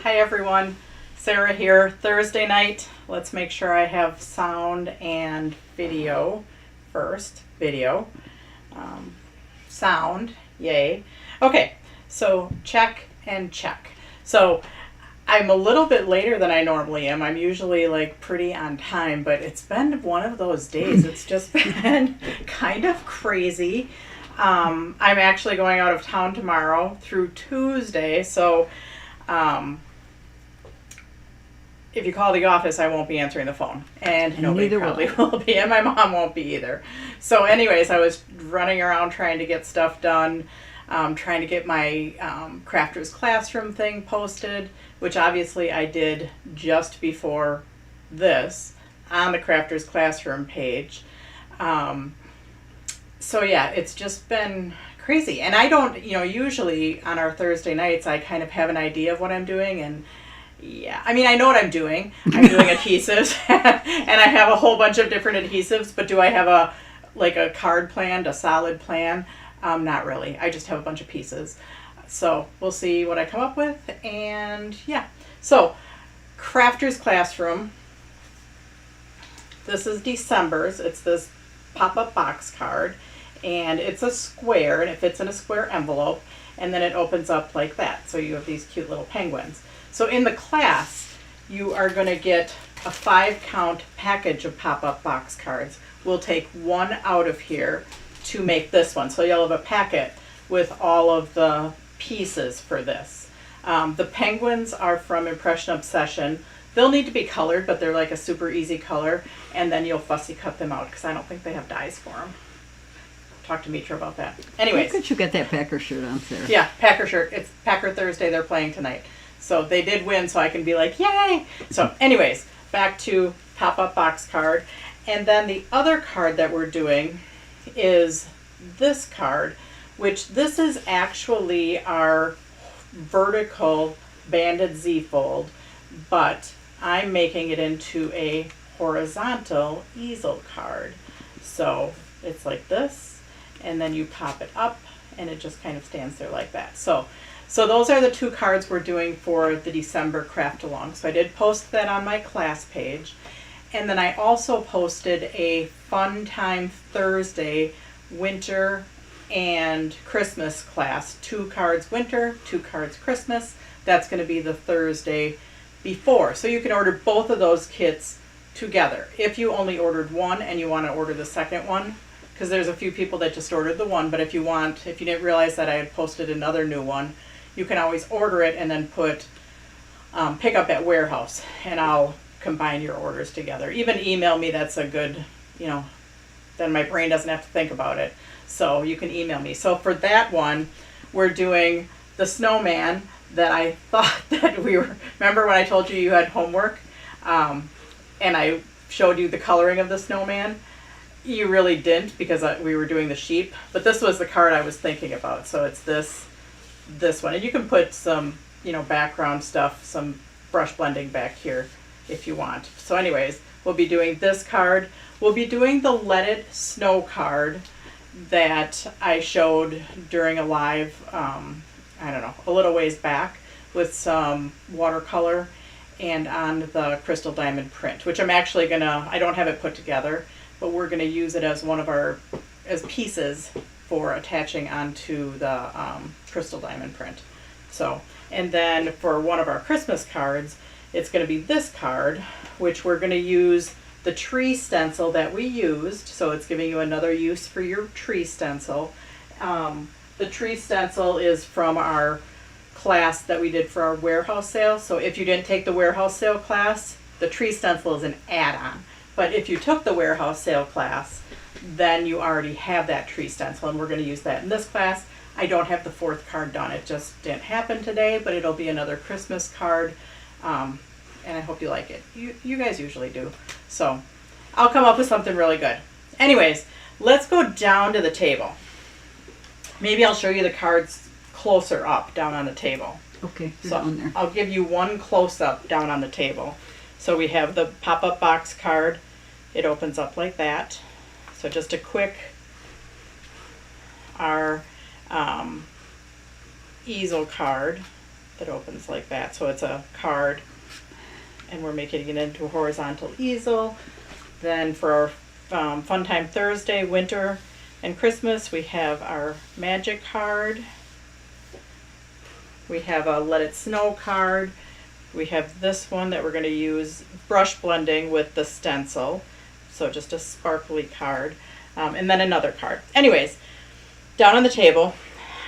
Hi everyone, Sarah here. Thursday night. Let's make sure I have sound and video first. Video. Sound. Yay. Okay, so check and check. So I'm a little bit later than I normally am. I'm usually like pretty on time, but it's been one of those days. It's just been kind of crazy. I'm actually going out of town tomorrow through Tuesday, so if you call the office, I won't be answering the phone, and nobody probably will be, and my mom won't be either. So anyways, I was running around trying to get stuff done, trying to get my Crafters Classroom thing posted, which obviously I did just before this on the Crafters Classroom page. So yeah, it's just been crazy. And I don't, usually on our Thursday nights, I kind of have an idea of what I'm doing. And yeah, I mean, I know what I'm doing. I'm doing adhesives and I have a whole bunch of different adhesives, but do I have a card planned, a solid plan? Not really. I just have a bunch of pieces. So we'll see what I come up with. And yeah, so Crafters Classroom. This is December's. It's this pop-up box card. And it's a square, and it fits in a square envelope, and then it opens up like that. So you have these cute little penguins. So in the class, you are going to get a 5-count package of pop-up box cards. We'll take one out of here to make this one. So you'll have a packet with all of the pieces for this. The penguins are from Impression Obsession. They'll need to be colored, but they're like a super easy color, and then you'll fussy cut them out because I don't think they have dyes for them. Talk to Mitra about that. Anyways. How could you get that Packer shirt on, Sarah? Yeah, Packer shirt. It's Packer Thursday. They're playing tonight. So they did win, so I can be like, yay! So anyways, back to pop-up box card. And then the other card that we're doing is this card, which this is actually our vertical banded Z-fold, but I'm making it into a horizontal easel card. So it's like this. And then you pop it up and it just kind of stands there like that. So those are the two cards we're doing for the December craft along. So I did post that on my class page. And then I also posted a Fun Time Thursday winter and Christmas class. 2 cards winter, 2 cards Christmas. That's going to be the Thursday before. So you can order both of those kits together. If you only ordered one and you want to order the second one, because there's a few people that just ordered the one, but if you didn't realize that I had posted another new one, you can always order it and then put pick up at warehouse, and I'll combine your orders together. Even email me, that's a good, then my brain doesn't have to think about it. So you can email me. So for that one, we're doing the snowman that I thought that remember when I told you had homework, and I showed you the coloring of the snowman? You really didn't because we were doing the sheep, but this was the card I was thinking about. So it's this one, and you can put some, background stuff, some brush blending back here if you want. So anyways, we'll be doing this card. We'll be doing the Let It Snow card that I showed during a live, a little ways back with some watercolor and on the crystal diamond print, which I'm actually I don't have it put together, but we're going to use it as one of as pieces for attaching onto the crystal diamond print. So, and then for one of our Christmas cards, it's going to be this card, which we're going to use the tree stencil that we used. So it's giving you another use for your tree stencil. The tree stencil is from our class that we did for our warehouse sale. So if you didn't take the warehouse sale class, the tree stencil is an add-on. But if you took the warehouse sale class, then you already have that tree stencil, and we're going to use that in this class. I don't have the 4th card done. It just didn't happen today, but it'll be another Christmas card, and I hope you like it. You guys usually do. So I'll come up with something really good. Anyways, let's go down to the table. Maybe I'll show you the cards closer up down on the table. Okay, so down there. I'll give you one close-up down on the table. So we have the pop-up box card. It opens up like that. So just a quick, our easel card. that opens like that. So it's a card, and we're making it into a horizontal easel. Then for our Fun Time Thursday, winter, and Christmas, we have our magic card. We have a Let It Snow card. We have this one that we're going to use brush blending with the stencil. So just a sparkly card. And then another card. Anyways, down on the table,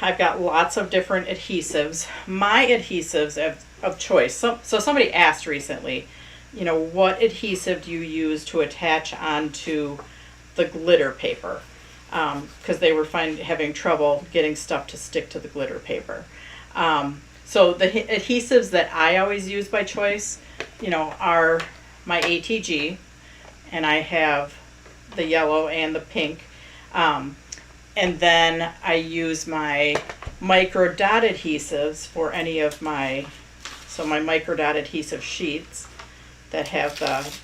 I've got lots of different adhesives. My adhesives of choice. So somebody asked recently, what adhesive do you use to attach onto the glitter paper? Because they were having trouble getting stuff to stick to the glitter paper. So the adhesives that I always use by choice, are my ATG, and I have the yellow and the pink. And then I use my micro dot adhesives for any of my micro dot adhesive sheets that have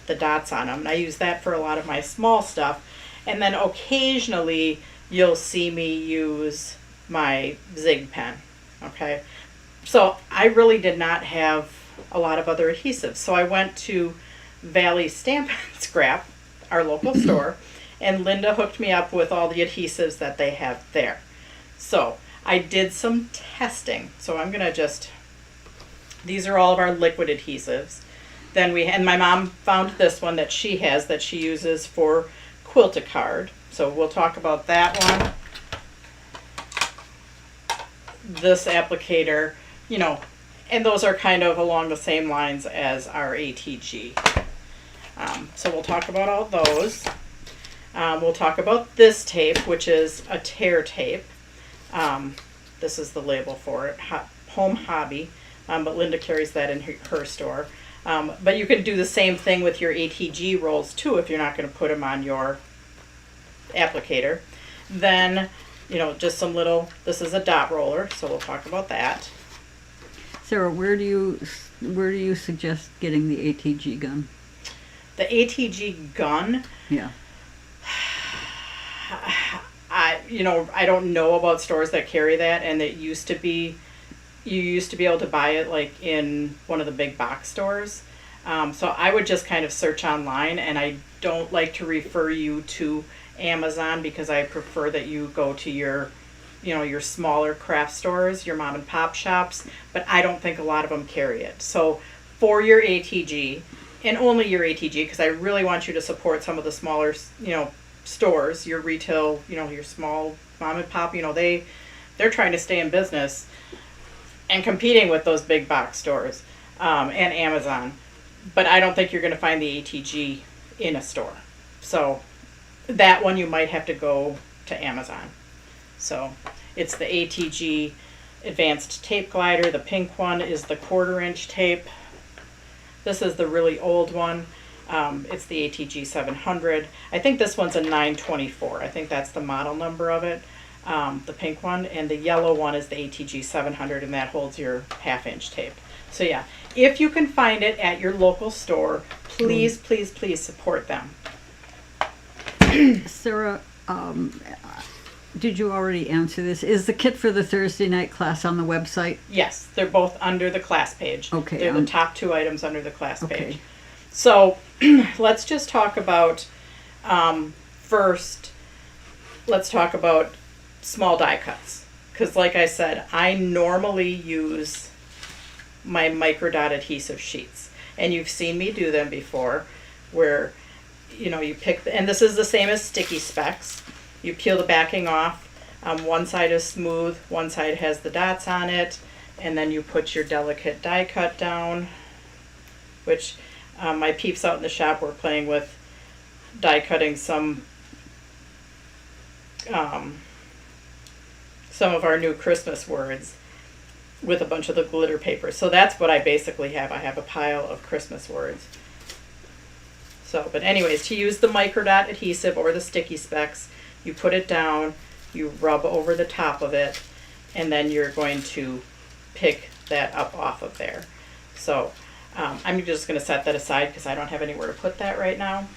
the dots on them. And I use that for a lot of my small stuff. And then occasionally you'll see me use my Zig pen, okay? So I really did not have a lot of other adhesives. So I went to Valley Stamp and Scrap, our local store, and Linda hooked me up with all the adhesives that they have there. So I did some testing. So I'm gonna these are all of our liquid adhesives. Then and my mom found this one that she has that she uses for Quilt-A-Card. So we'll talk about that one. This applicator, and those are kind of along the same lines as our ATG. So we'll talk about all those. We'll talk about this tape, which is a tear tape. This is the label for it, Home Hobby, but Linda carries that in her store. But you can do the same thing with your ATG rolls too if you're not going to put them on your applicator. Then, just this is a dot roller, so we'll talk about that. Sarah, where do you suggest getting the ATG gun? The ATG gun? Yeah. I don't know about stores that carry that, and you used to be able to buy it like in one of the big box stores. So I would just kind of search online, and I don't like to refer you to Amazon because I prefer that you go to your smaller craft stores, your mom and pop shops, but I don't think a lot of them carry it. So for your ATG, and only your ATG, because I really want you to support some of the smaller, stores, your retail, your small mom and pop, they're trying to stay in business and competing with those big box stores, and Amazon. But I don't think you're going to find the ATG in a store. So that one you might have to go to Amazon. So it's the ATG Advanced Tape Glider. The pink one is the 1/4 inch tape. This is the really old one. It's the ATG 700. I think this one's a 924. I think that's the model number of it, the pink one. And the yellow one is the ATG 700, and that holds your 1/2 inch tape. So yeah, if you can find it at your local store, please, please, please support them. Sarah, did you already answer this? Is the kit for the Thursday night class on the website? Yes, they're both under the class page. Okay. They're the top 2 items under the class Okay. page. So let's just talk about, first, let's talk about small die cuts. Because like I said, I normally use my micro dot adhesive sheets. And you've seen me do them before where, you pick, and this is the same as sticky specs. You peel the backing off. One side is smooth, one side has the dots on it, and then you put your delicate die cut down, which my peeps out in the shop were playing with die cutting some of our new Christmas words with a bunch of the glitter paper. So that's what I basically have. I have a pile of Christmas words. So, but anyways, to use the micro dot adhesive or the sticky specs, you put it down, you rub over the top of it, and then you're going to pick that up off of there. So I'm just going to set that aside because I don't have anywhere to put that right now.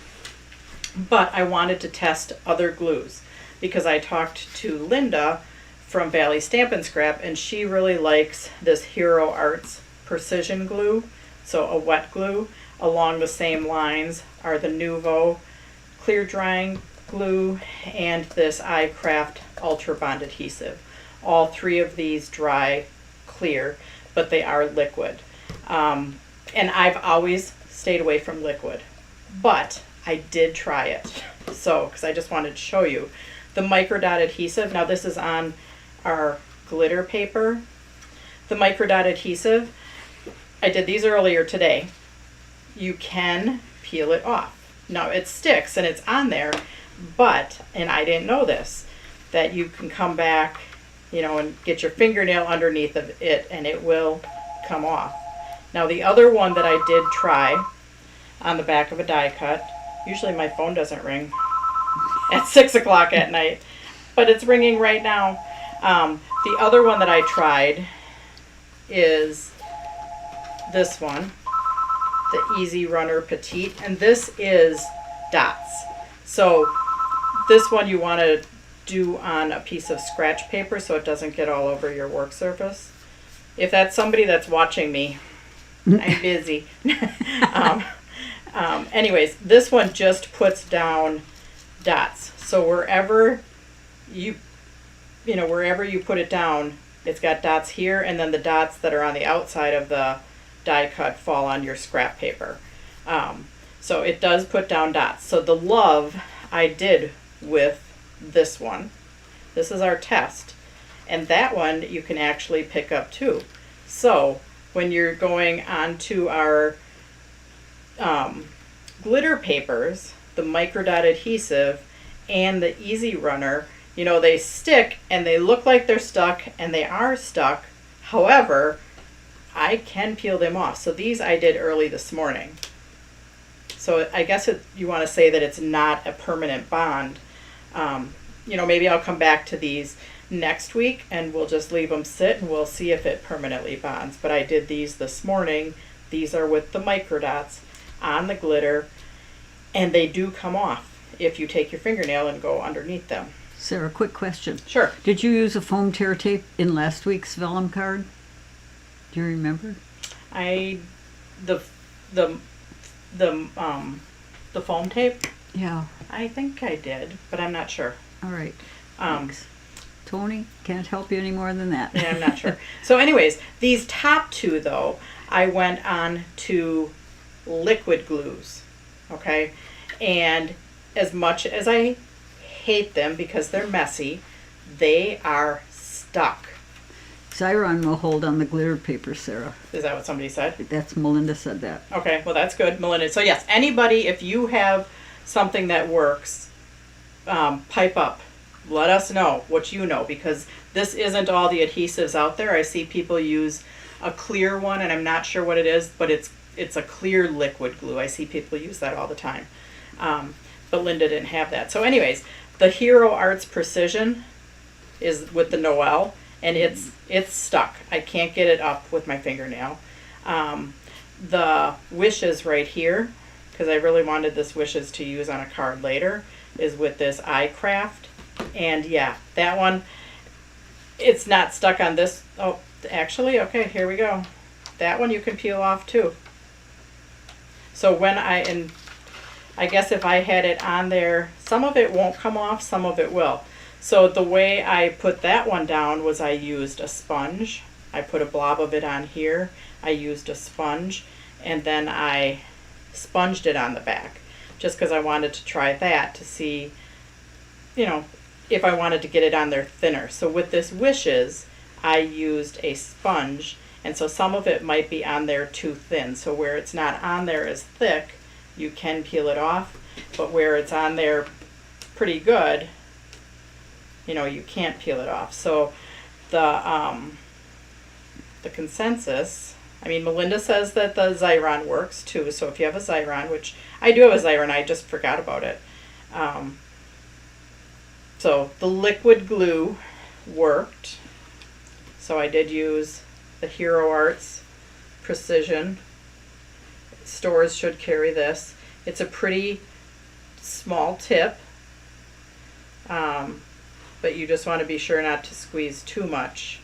But I wanted to test other glues because I talked to Linda from Valley Stamp and Scrap, and she really likes this Hero Arts Precision Glue, so a wet glue. Along the same lines are the Nuvo Clear Drying Glue and this iCraft Ultra Bond Adhesive. All three of these dry clear, but they are liquid. And I've always stayed away from liquid, but I did try it. So, because I just wanted to show you the microdot adhesive. Now this is on our glitter paper. The microdot adhesive, I did these earlier today. You can peel it off. Now it sticks and it's on there, but, and I didn't know this, that you can come back, you know, and get your fingernail underneath of it and it will come off. Now the other one that I did try on the back of a die cut, usually my phone doesn't ring at 6 o'clock at night, but it's ringing right now. The other one that I tried is this one, the Easy Runner Petite, and this is dots. So this one you want to do on a piece of scratch paper so it doesn't get all over your work surface. If that's somebody that's watching me, I'm busy. Anyways, this one just puts down dots. So wherever you put it down, it's got dots here, and then the dots that are on the outside of the die cut fall on your scrap paper. So it does put down dots. So the Love I did with this one. This is our test. And that one you can actually pick up too. So when you're going onto our glitter papers, the microdot adhesive and the Easy Runner, you know, they stick and they look like they're stuck, and they are stuck. However, I can peel them off. So these I did early this morning. So I guess you want to say that it's not a permanent bond. You know, maybe I'll come back to these next week and we'll just leave them sit and we'll see if it permanently bonds. But I did these this morning. These are with the microdots on the glitter, and they do come off if you take your fingernail and go underneath them. Sarah, quick question. Sure. Did you use a foam tear tape in last week's vellum card? Do you remember? The foam tape? Yeah. I think I did, but I'm not sure. All right. Thanks. Tony, can't help you any more than that. Yeah, I'm not sure. So anyways, these top two though, I went on to liquid glues, okay? And as much as I hate them because they're messy, they are stuck. Xyron will hold on the glitter paper, Sarah. Is that what somebody said? That's Melinda said that. Okay, well that's good, Melinda. So yes, anybody, if you have something that works, pipe up. Let us know what you know, because this isn't all the adhesives out there. I see people use a clear one, and I'm not sure what it is, but it's a clear liquid glue. I see people use that all the time. But Linda didn't have that. So anyways, the Hero Arts Precision is with the Noel, and it's stuck. I can't get it up with my fingernail. The Wishes right here, because I really wanted this Wishes to use on a card later, is with this iCraft. And yeah, that one, it's not stuck on this. Oh, actually, okay, here we go. That one you can peel off too. So when I guess if I had it on there, some of it won't come off, some of it will. So the way I put that one down was I used a sponge. I put a blob of it on here. I used a sponge, and then I sponged it on the back, just because I wanted to try that to see, you know, if I wanted to get it on there thinner. So with this Wishes, I used a sponge, and so some of it might be on there too thin. So where it's not on there as thick, you can peel it off, but where it's on there pretty good, you know, you can't peel it off. So the consensus, I mean, Melinda says that the Xyron works too. So if you have a Xyron, which I do have a Xyron, I just forgot about it. So the liquid glue worked. So I did use the Hero Arts Precision. Stores should carry this. It's a pretty small tip. but you just want to be sure not to squeeze too much.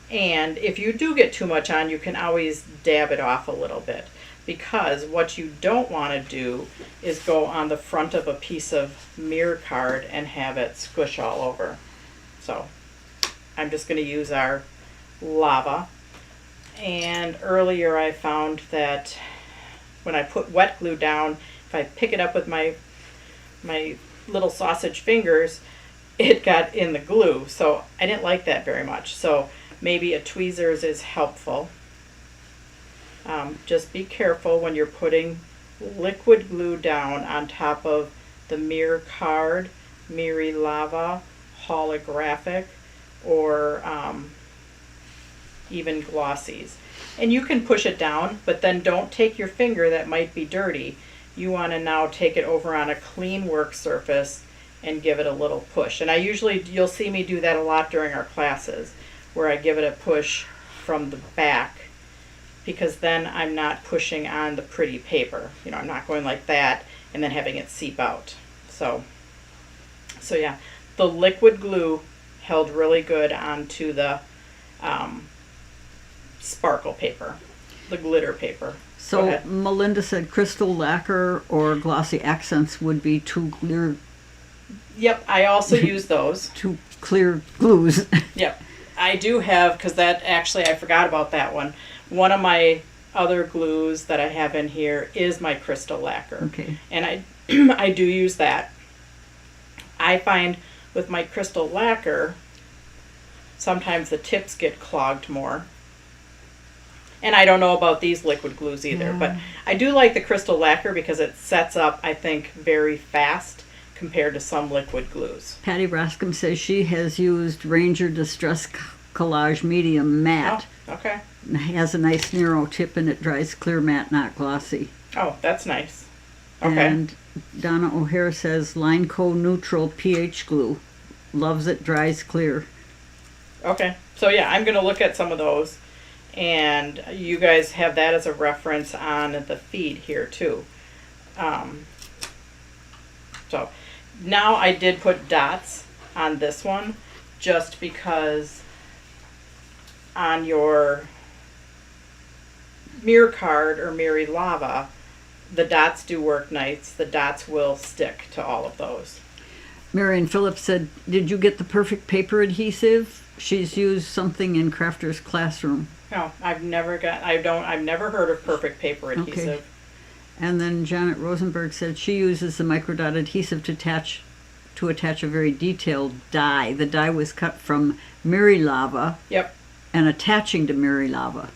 And if you do get too much on, you can always dab it off a little bit, because what you don't want to do is go on the front of a piece of mirror card and have it squish all over. So I'm just going to use our lava. And earlier I found that when I put wet glue down, if I pick it up with my little sausage fingers, it got in the glue. So I didn't like that very much. So maybe a tweezers is helpful. Just be careful when you're putting liquid glue down on top of the mirror card, Miri Lava, holographic, or even glossies. And you can push it down, but then don't take your finger that might be dirty. You want to now take it over on a clean work surface and give it a little push. And you'll see me do that a lot during our classes, where I give it a push from the back, because then I'm not pushing on the pretty paper. You know, I'm not going like that and then having it seep out. So yeah, the liquid glue held really good onto the sparkle paper, the glitter paper. So Melinda said crystal lacquer or glossy accents would be too clear. Yep, I also use those. Too clear glues. Yep. I do have, because that actually, I forgot about that one. One of my other glues that I have in here is my crystal lacquer. Okay. And I do use that. I find with my crystal lacquer, sometimes the tips get clogged more. And I don't know about these liquid glues either, but I do like the crystal lacquer because it sets up, I think, very fast compared to some liquid glues. Patty Rascom says she has used Ranger Distress Collage Medium Matte. Oh, okay. It has a nice narrow tip and it dries clear matte, not glossy. Oh, that's nice. Okay. And Donna O'Hare says Lineco Neutral pH glue. Loves it, dries clear. Okay. So yeah, I'm going to look at some of those. And you guys have that as a reference on the feed here too. So now I did put dots on this one just because on your mirror card or Miri Lava, the dots do work nice. The dots will stick to all of those. Marion Phillips said, did you get the perfect paper adhesive? She's used something in Crafter's Classroom. No, I've never heard of perfect paper adhesive. Okay. And then Janet Rosenberg said she uses the microdot adhesive to attach a very detailed die. The die was cut from Miri Lava. Yep. And attaching to Miri Lava.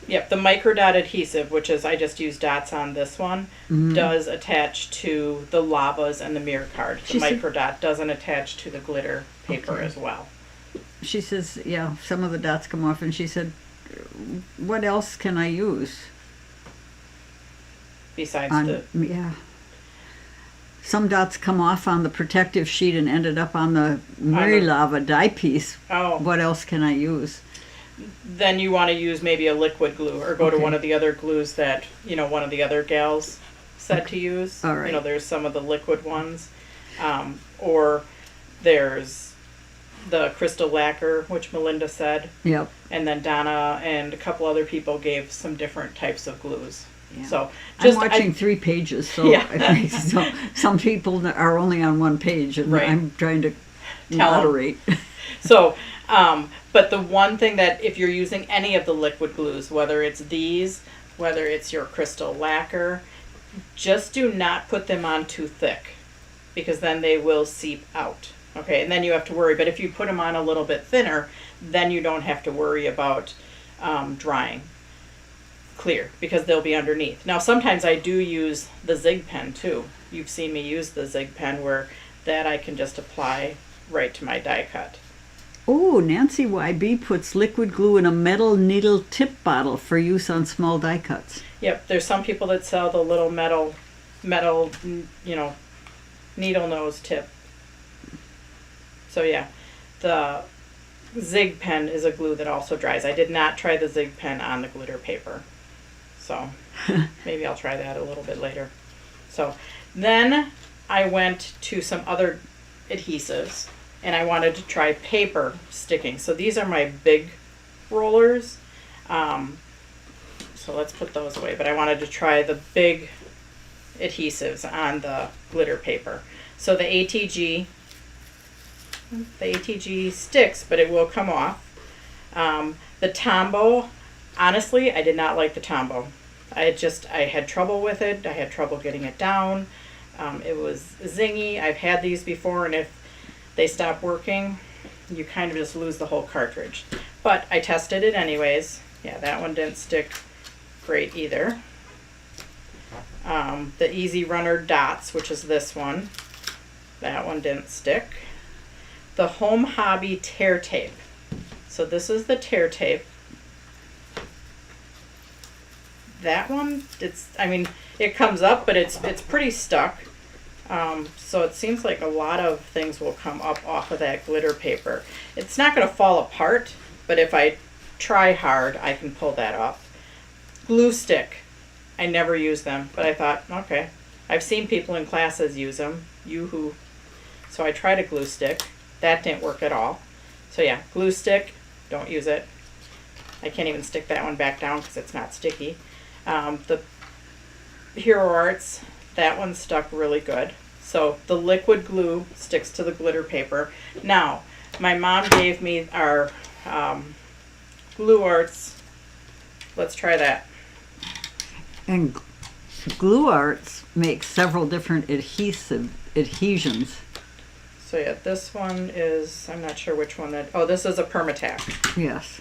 Yep, the microdot adhesive, which is I just use dots on this one, does attach to the lavas and the mirror card. The microdot doesn't attach to the glitter paper as well. She says, yeah, some of the dots come off, and she said, what else can I use? Besides yeah. Some dots come off on the protective sheet and ended up on the Miri Lava die piece. Oh. What else can I use? Then you want to use maybe a liquid glue or go to one of the other glues that, one of the other gals said to use. All right. There's some of the liquid ones. Or there's the crystal lacquer, which Melinda said. Yep. And then Donna and a couple other people gave some different types of glues. Yeah. So I'm watching 3 pages, so, Yeah. So some people are only on 1 page, and Right. I'm trying to moderate. So, but the one thing that if you're using any of the liquid glues, whether it's these, whether it's your crystal lacquer, just do not put them on too thick, because then they will seep out. Okay, and then you have to worry. But if you put them on a little bit thinner, then you don't have to worry about drying clear, because they'll be underneath. Now, sometimes I do use the Zig pen too. You've seen me use the Zig pen, where that I can just apply right to my die cut. Oh, Nancy YB puts liquid glue in a metal needle tip bottle for use on small die cuts. Yep, there's some people that sell the little metal, needle nose tip. So yeah, the Zig pen is a glue that also dries. I did not try the Zig pen on the glitter paper. So maybe I'll try that a little bit later. So then I went to some other adhesives and I wanted to try paper sticking. So these are my big rollers. So let's put those away. But I wanted to try the big adhesives on the glitter paper. So the ATG sticks, but it will come off. The Tombow, honestly, I did not like the Tombow. I had trouble with it. I had trouble getting it down. It was zingy. I've had these before, and if they stop working, you kind of just lose the whole cartridge. But I tested it anyways. Yeah, that one didn't stick great either. The Easy Runner Dots, which is this one, that one didn't stick. The Home Hobby Tear Tape. So this is the tear tape. That one, it comes up, but it's pretty stuck. So it seems like a lot of things will come up off of that glitter paper. It's not going to fall apart, but if I try hard, I can pull that off. Glue stick. I never use them, but I thought, okay. I've seen people in classes use them. Yoo-hoo. So I tried a glue stick. That didn't work at all. So yeah, glue stick, don't use it. I can't even stick that one back down because it's not sticky. The Hero Arts, that one stuck really good. So the liquid glue sticks to the glitter paper. Now, my mom gave me our Glue Arts. Let's try that. And Glue Arts makes several different adhesions. So yeah, this one is, I'm not sure which one this is a Permatac. Yes.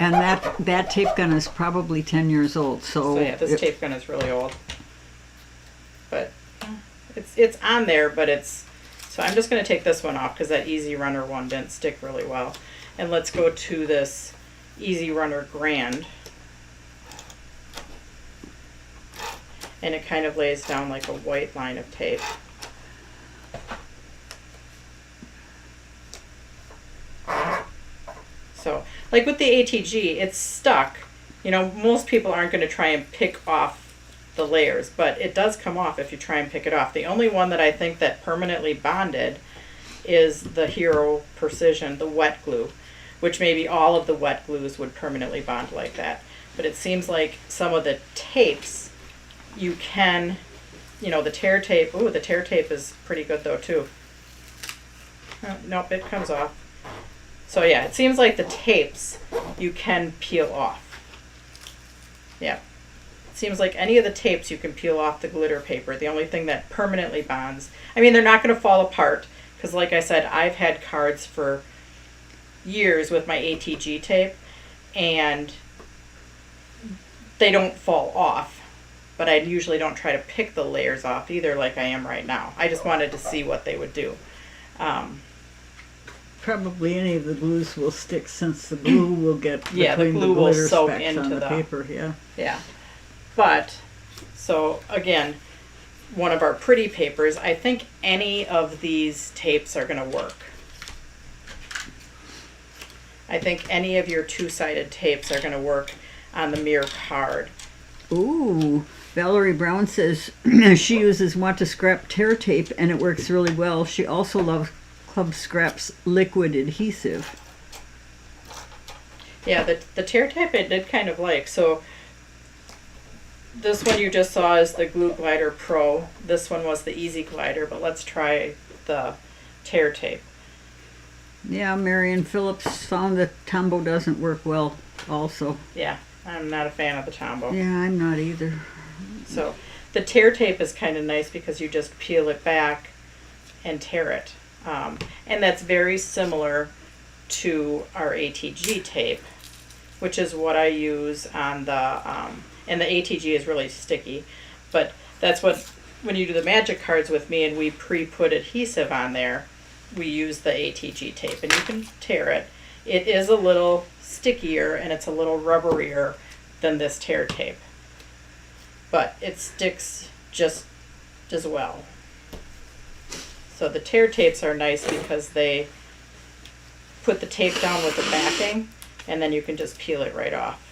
And that tape gun is probably 10 years old. So yeah, this tape gun is really old. But it's on there, but so I'm just going to take this one off because that Easy Runner one didn't stick really well. And let's go to this Easy Runner Grand. And it kind of lays down like a white line of tape. So, like with the ATG, it's stuck. You know, most people aren't going to try and pick off the layers, but it does come off if you try and pick it off. The only one that I think that permanently bonded is the Hero Precision, the wet glue, which maybe all of the wet glues would permanently bond like that. But it seems like some of the tapes, you can, the tear tape, the tear tape is pretty good though too. Oh, nope, it comes off. So yeah, it seems like the tapes you can peel off. Yeah. It seems like any of the tapes you can peel off the glitter paper. The only thing that permanently bonds, they're not going to fall apart because like I said, I've had cards for years with my ATG tape and they don't fall off. But I usually don't try to pick the layers off either like I am right now. I just wanted to see what they would do. Probably any of the glues will stick since the glue will get the between glue the will glitter soak specks into on the the paper. Yeah. Yeah. But, so again, one of our pretty papers, I think any of these tapes are going to work. I think any of your two-sided tapes are going to work on the mirror card. Ooh, Valerie Brown says she uses Want to Scrap tear tape and it works really well. She also loves Club Scrap's liquid adhesive. Yeah, the tear tape I did kind of like. So this one you just saw is the Glue Glider Pro. This one was the Easy Glider, but let's try the tear tape. Yeah, Marion Phillips found that Tombow doesn't work well also. Yeah, I'm not a fan of the Tombow. Yeah, I'm not either. So the tear tape is kind of nice because you just peel it back and tear it. And that's very similar to our ATG tape, which is what I use on the, and the ATG is really sticky, but that's what, when you do the magic cards with me and we pre-put adhesive on there, we use the ATG tape and you can tear it. It is a little stickier and it's a little rubberier than this tear tape, but it sticks just as well. So the tear tapes are nice because they put the tape down with the backing and then you can just peel it right off.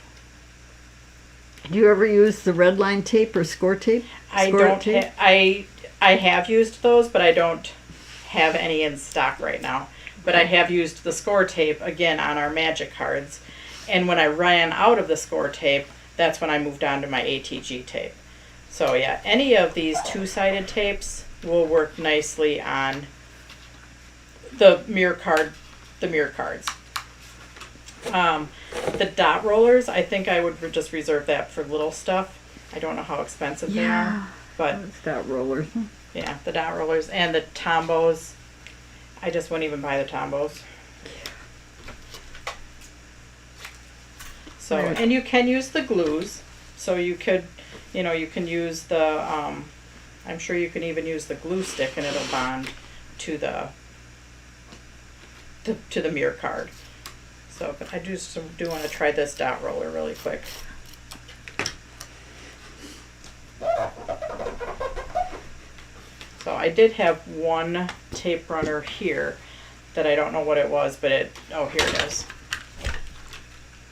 Do you ever use the red line tape or score tape? I Score don't. tape? I have used those, but I don't have any in stock right now. But I have used the score tape again on our magic cards, and when I ran out of the score tape, that's when I moved on to my ATG tape. So yeah, any of these two-sided tapes will work nicely on the mirror cards. The dot rollers, I think I would just reserve that for little stuff. I don't know how expensive they are, but It's dot rollers. yeah, the dot rollers and the Tombos. I just wouldn't even buy the Tombos. So, Right. and you can use the glues. So you could, you can use the, I'm sure you can even use the glue stick and it'll bond to the mirror card. So, but I do want to try this dot roller really quick. So I did have one tape runner here that I don't know what it was, but here it is.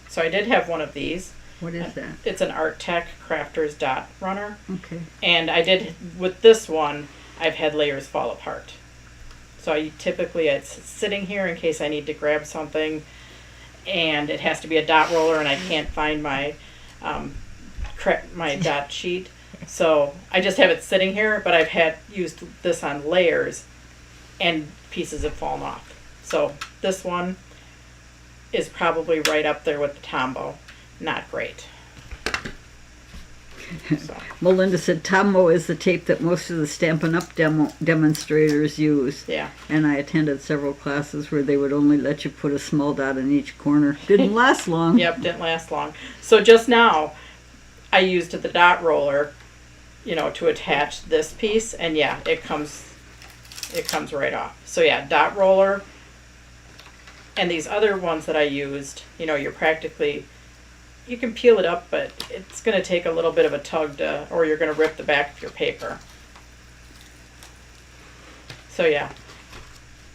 So I did have one of these. What is that? It's an Art Tech Crafter's dot runner. Okay. And I did, with this one, I've had layers fall apart. So it's sitting here in case I need to grab something, and it has to be a dot roller, and I can't find my my dot sheet. So I just have it sitting here, but I've used this on layers, and pieces have fallen off. So this one is probably right up there with the Tombow. Not great. So. Melinda said Tombow is the tape that most of the Stampin' Up! Demonstrators use. Yeah. And I attended several classes where they would only let you put a small dot in each corner. Didn't last long. Yep, didn't last long. So just now, I used the dot roller, to attach this piece, and yeah, it comes right off. So yeah, dot roller, and these other ones that I used, you can peel it up, but it's going to take a little bit of a tug or you're going to rip the back of your paper. So yeah,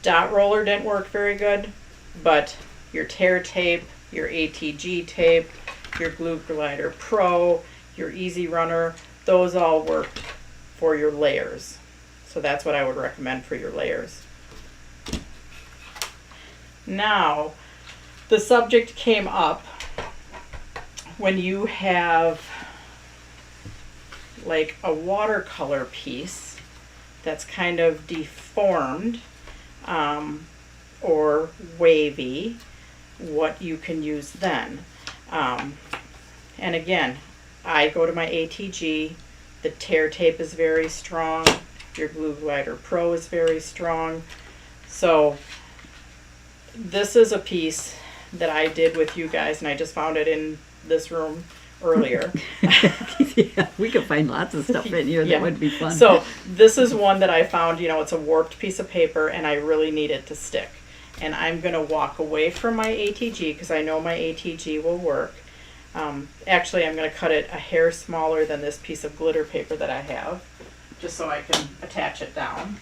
dot roller didn't work very good, but your tear tape, your ATG tape, your Glue Glider Pro, your Easy Runner, those all worked for your layers. So that's what I would recommend for your layers. Now, the subject came up when you have like a watercolor piece that's kind of deformed or wavy, what you can use then. And again, I go to my ATG. The tear tape is very strong. Your Glue Glider Pro is very strong. So this is a piece that I did with you guys, and I just found it in this room earlier. Yeah, we could find lots of stuff in here that would be fun. So this is one that I found, it's a warped piece of paper, and I really need it to stick. And I'm going to walk away from my ATG because I know my ATG will work. Actually, I'm going to cut it a hair smaller than this piece of glitter paper that I have, just so I can attach it down.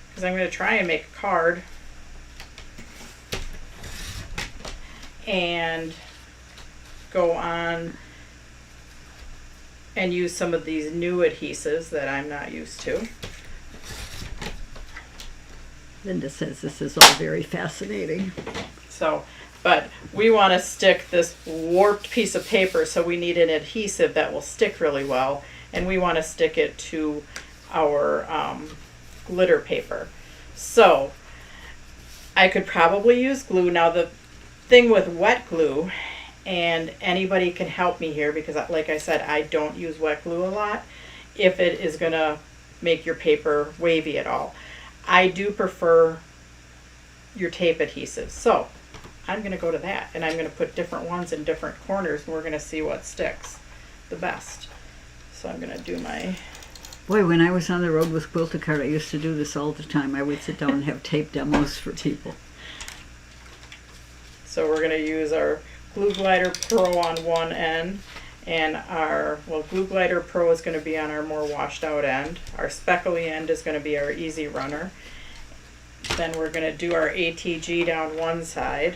Because I'm going to try and make a card and go on and use some of these new adhesives that I'm not used to. Linda says this is all very fascinating. So, but we want to stick this warped piece of paper, so we need an adhesive that will stick really well, and we want to stick it to our glitter paper. So I could probably use glue. Now the thing with wet glue, and anybody can help me here because like I said, I don't use wet glue a lot, if it is going to make your paper wavy at all. I do prefer your tape adhesives. So I'm going to go to that, and I'm going to put different ones in different corners, and we're going to see what sticks the best. So I'm going to do my... Boy, when I was on the road with Quilt-A-Cart, I used to do this all the time. I would sit down and have tape demos for people. So we're going to use our Glue Glider Pro on one end, and our, Glue Glider Pro is going to be on our more washed out end. Our speckly end is going to be our Easy Runner. Then we're going to do our ATG down one side.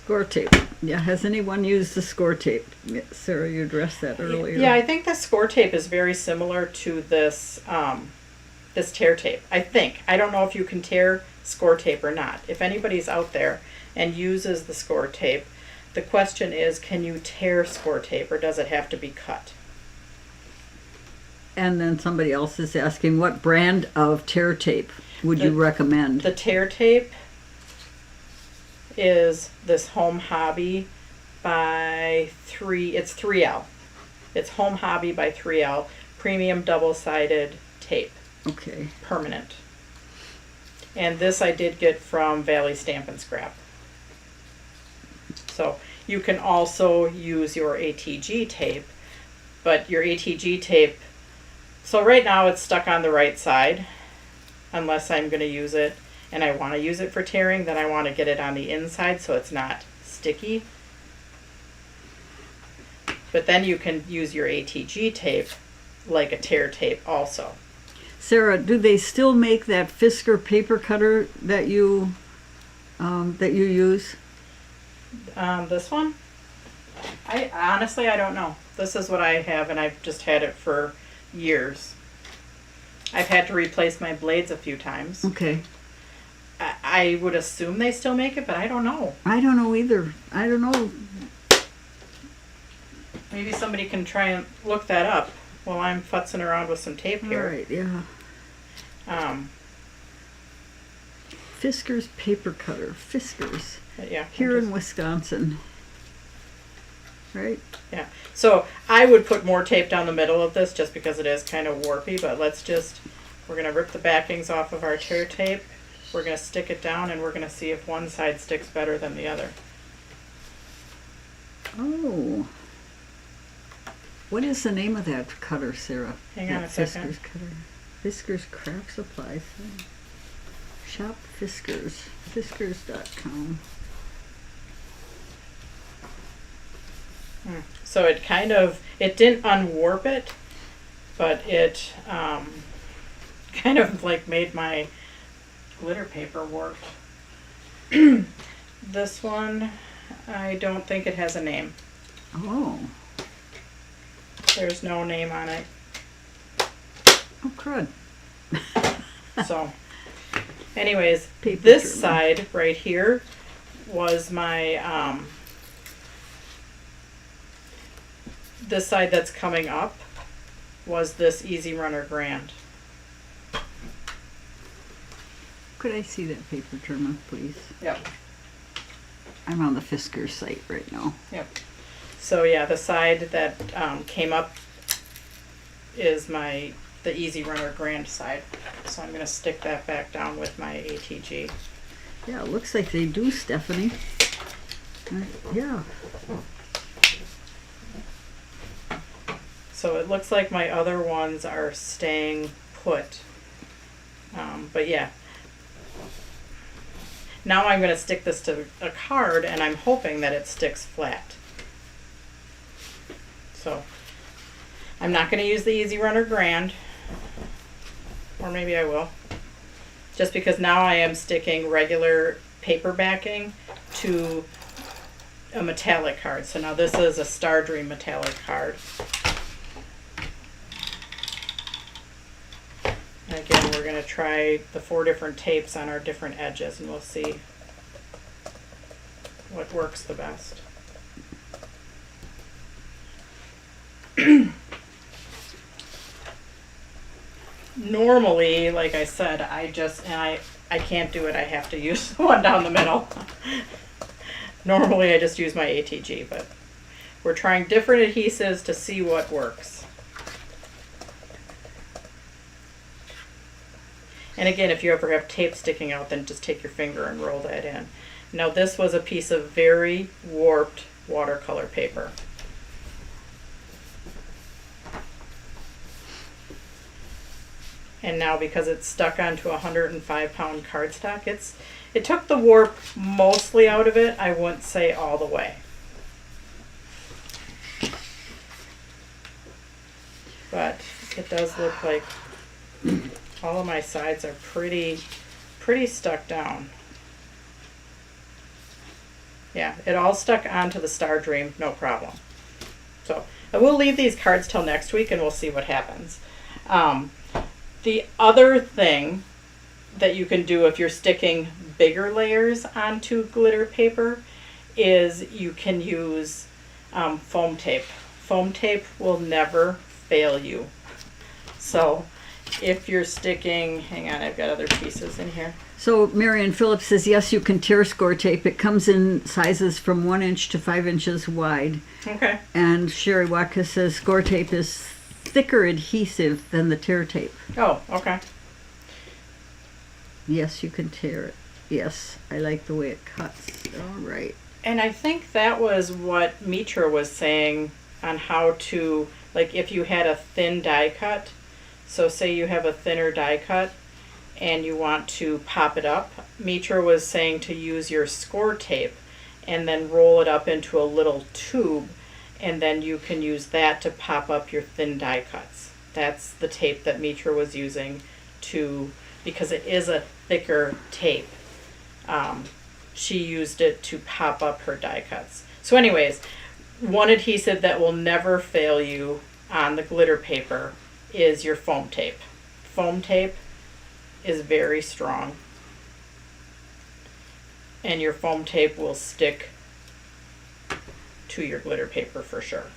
Score tape. Yeah, has anyone used the score tape? Sarah, you addressed that earlier. Yeah, I think the score tape is very similar to this this tear tape. I think. I don't know if you can tear score tape or not. If anybody's out there and uses the score tape, the question is, can you tear score tape or does it have to be cut? And then somebody else is asking, what brand of tear tape would you recommend? The tear tape is this Home Hobby by it's 3L. It's Home Hobby by 3L, premium double-sided tape. Okay. Permanent. And this I did get from Valley Stamp and Scrap. So you can also use your ATG tape, but your ATG tape, so right now it's stuck on the right side, unless I'm going to use it and I want to use it for tearing, then I want to get it on the inside so it's not sticky. But then you can use your ATG tape like a tear tape also. Sarah, do they still make that Fisker paper cutter that you use? This one? I honestly, I don't know. This is what I have, and I've just had it for years. I've had to replace my blades a few times. Okay. I would assume they still make it, but I don't know. I don't know either. I don't know. Maybe somebody can try and look that up while I'm futzing around with some tape here. All right, yeah. Um, Fisker's paper cutter. Fisker's. yeah. Here in Wisconsin. Right? Yeah. So I would put more tape down the middle of this just because it is kind of warpy, but we're going to rip the backings off of our tear tape. We're going to stick it down and we're going to see if one side sticks better than the other. Oh. What is the name of that cutter, Sarah? Hang on a second. Fisker's cutter. Fisker's Craft Supplies. Shop Fiskers. Fiskers.com. So it it didn't unwarp it, but it kind of like made my glitter paper warp. This one, I don't think it has a name. Oh. There's no name on it. Oh, crud. So, anyways, Paper this German. side right here was my, this side that's coming up was this Easy Runner Grand. Could I see that paper German, please? Yep. I'm on the Fisker site right now. Yep. So yeah, the side that came up is the Easy Runner Grand side. So I'm going to stick that back down with my ATG. Yeah, it looks like they do, Stephanie. Yeah. So it looks like my other ones are staying put. But yeah. Now I'm going to stick this to a card and I'm hoping that it sticks flat. So I'm not going to use the Easy Runner Grand. Or maybe I will. Just because now I am sticking regular paper backing to a metallic card. So now this is a Star Dream metallic card. And again, we're going to try the 4 different tapes on our different edges and we'll see what works the best. Normally, like I said, I can't do it. I have to use the one down the middle. Normally, I just use my ATG, but we're trying different adhesives to see what works. And again, if you ever have tape sticking out, then just take your finger and roll that in. Now, this was a piece of very warped watercolor paper. And now because it's stuck onto a 105-pound cardstock, it took the warp mostly out of it. I wouldn't say all the way. But it does look like all of my sides are pretty stuck down. Yeah, it all stuck onto the Star Dream, no problem. So I will leave these cards till next week and we'll see what happens. The other thing that you can do if you're sticking bigger layers onto glitter paper is you can use foam tape. Foam tape will never fail you. So if you're sticking, hang on, I've got other pieces in here. So Marion Phillips says, yes, you can tear score tape. It comes in sizes from 1 inch to 5 inches wide. Okay. And Sherry Watka says score tape is thicker adhesive than the tear tape. Oh, okay. Yes, you can tear it. Yes, I like the way it cuts. All right. And I think that was what Mitra was saying on how to, like if you had a thin die cut, so say you have a thinner die cut and you want to pop it up, Mitra was saying to use your score tape and then roll it up into a little tube, and then you can use that to pop up your thin die cuts. That's the tape that Mitra was using to, because it is a thicker tape. She used it to pop up her die cuts. So anyways, one adhesive that will never fail you on the glitter paper is your foam tape. Foam tape is very strong, and your foam tape will stick to your glitter paper for sure.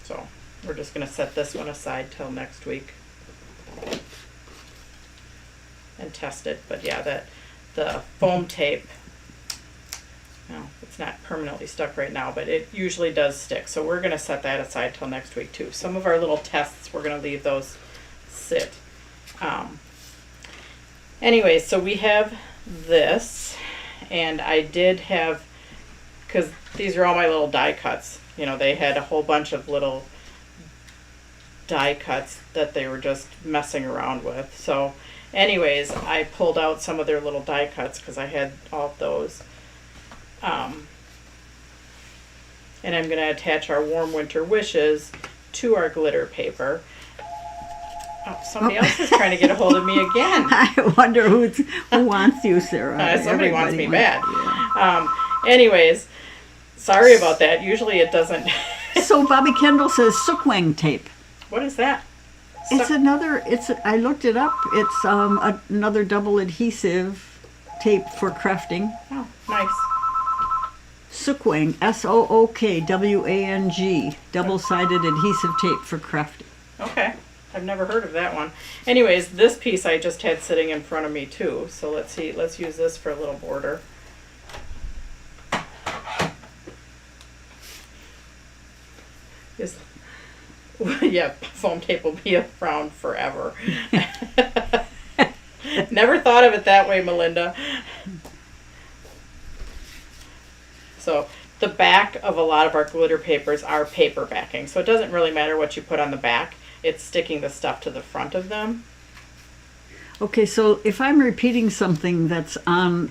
So we're just going to set this one aside till next week and test it. But yeah, that the foam tape, no, it's not permanently stuck right now, but it usually does stick. So we're going to set that aside till next week too. Some of our little tests, we're going to leave those sit. Anyway, so we have this, and I did have, because these are all my little die cuts. You know, they had a whole bunch of little die cuts that they were just messing around with. So anyways, I pulled out some of their little die cuts because I had all of those. And I'm going to attach our Warm Winter Wishes to our glitter paper. Oh, somebody else is trying to get a hold of me again. I wonder who wants you, Sarah. Somebody wants me bad. Yeah. Anyways, sorry about that. Usually it doesn't. So Bobby Kendall says Sookwang tape. What is that? I looked it up. It's another double adhesive tape for crafting. Oh, nice. Sookwang, SOOKWANG, double-sided adhesive tape for crafting. Okay. I've never heard of that one. Anyways, this piece I just had sitting in front of me too. So let's see. Let's use this for a little border. Yeah, foam tape will be around forever. Never thought of it that way, Melinda. So the back of a lot of our glitter papers are paper backing. So it doesn't really matter what you put on the back. It's sticking the stuff to the front of them. Okay, so if I'm repeating something that's on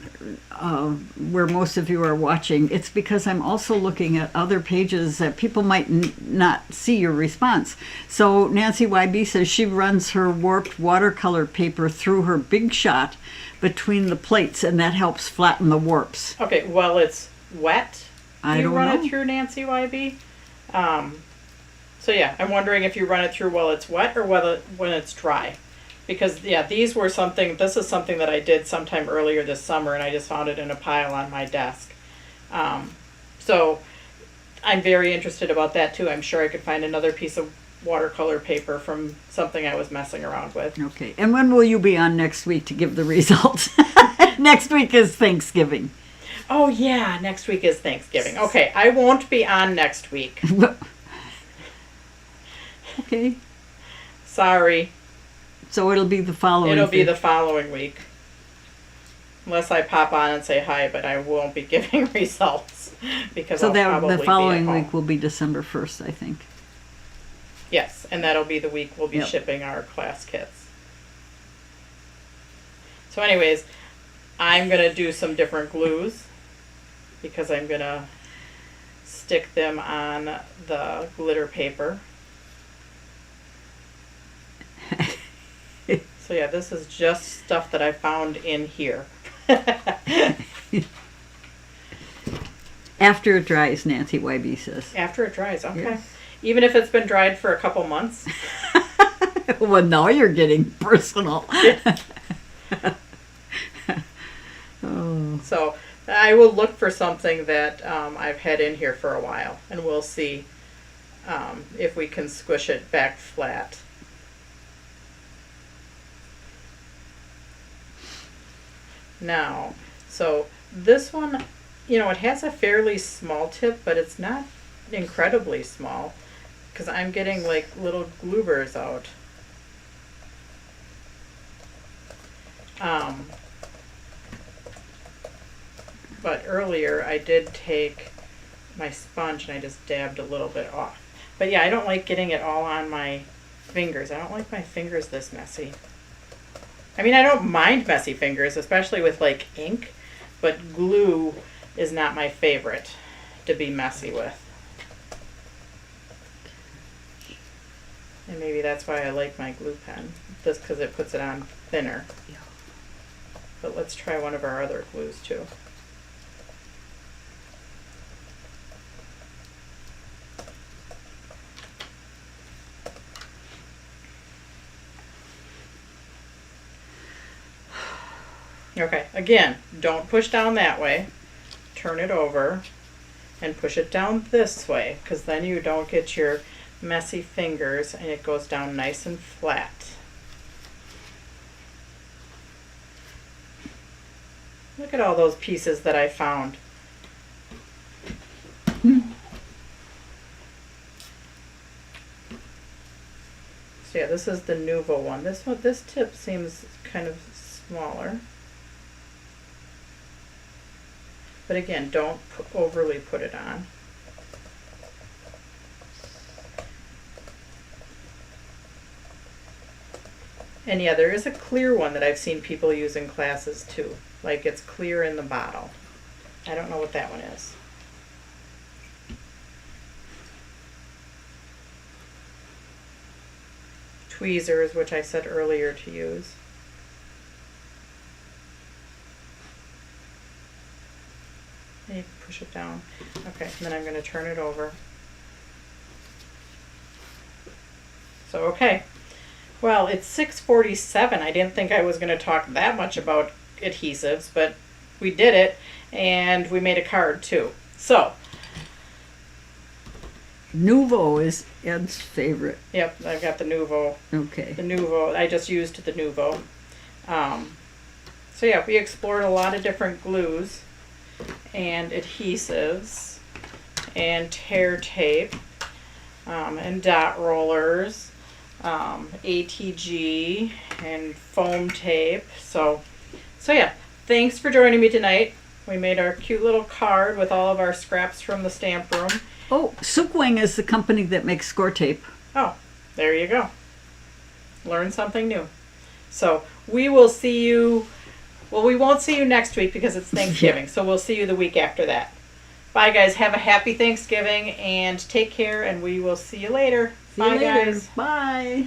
where most of you are watching, it's because I'm also looking at other pages that people might not see your response. So Nancy YB says she runs her warped watercolor paper through her Big Shot between the plates, and that helps flatten the warps. Okay, well, it's wet. I don't know. You run it through, Nancy YB? So yeah, I'm wondering if you run it through while it's wet or when it's dry. Because yeah, this is something that I did sometime earlier this summer, and I just found it in a pile on my desk. So I'm very interested about that too. I'm sure I could find another piece of watercolor paper from something I was messing around with. Okay, and when will you be on next week to give the results? Next week is Thanksgiving. Oh yeah, next week is Thanksgiving. Okay, I won't be on next week. Okay. Sorry. So it'll be the following It'll be the following week. Unless I pop on and say hi, but I won't be giving results because I'll probably the following be at home. week will be December 1st, I think. Yes, and that'll be the week we'll be Yep. shipping our class kits. So anyways, I'm going to do some different glues because I'm going to stick them on the glitter paper. So yeah, this is just stuff that I found in here. After it dries, Nancy YB says. After it dries, okay. Yes. Even if it's been dried for a couple months. Well, now you're getting personal. Oh. So I will look for something that I've had in here for a while, and we'll see if we can squish it back flat. Now, so this one, it has a fairly small tip, but it's not incredibly small, because I'm getting like little gloobers out. But earlier I did take my sponge and I just dabbed a little bit off. But yeah, I don't like getting it all on my fingers. I don't like my fingers this messy. I mean, I don't mind messy fingers, especially with like ink, but glue is not my favorite to be messy with. And maybe that's why I like my glue pen, just because it puts it on thinner. But let's try one of our other glues too. Okay, again, don't push down that way. Turn it over and push it down this way, because then you don't get your messy fingers and it goes down nice and flat. Look at all those pieces that I found. So yeah, this is the Nuvo one. This tip seems kind of smaller. But again, don't overly put it on. And yeah, there is a clear one that I've seen people use in classes too. Like it's clear in the bottle. I don't know what that one is. Tweezers, which I said earlier to use. And you can push it down. Okay, and then I'm going to turn it over. So, okay. Well, it's 6:47. I didn't think I was going to talk that much about adhesives, but we did it, and we made a card too. So, Nuvo is Ed's favorite. yep, I've got the Nuvo. Okay. The Nuvo. I just used the Nuvo. So yeah, we explored a lot of different glues and adhesives and tear tape and dot rollers, ATG and foam tape. So yeah, thanks for joining me tonight. We made our cute little card with all of our scraps from the stamp room. Oh, Sookwing is the company that makes score tape. Oh, there you go. Learn something new. So we will see you, well, we won't see you next week because it's Thanksgiving. So we'll see you the week after that. Bye, guys. Have a happy Thanksgiving and take care, and we will see you later. See you Bye, later. guys. Bye.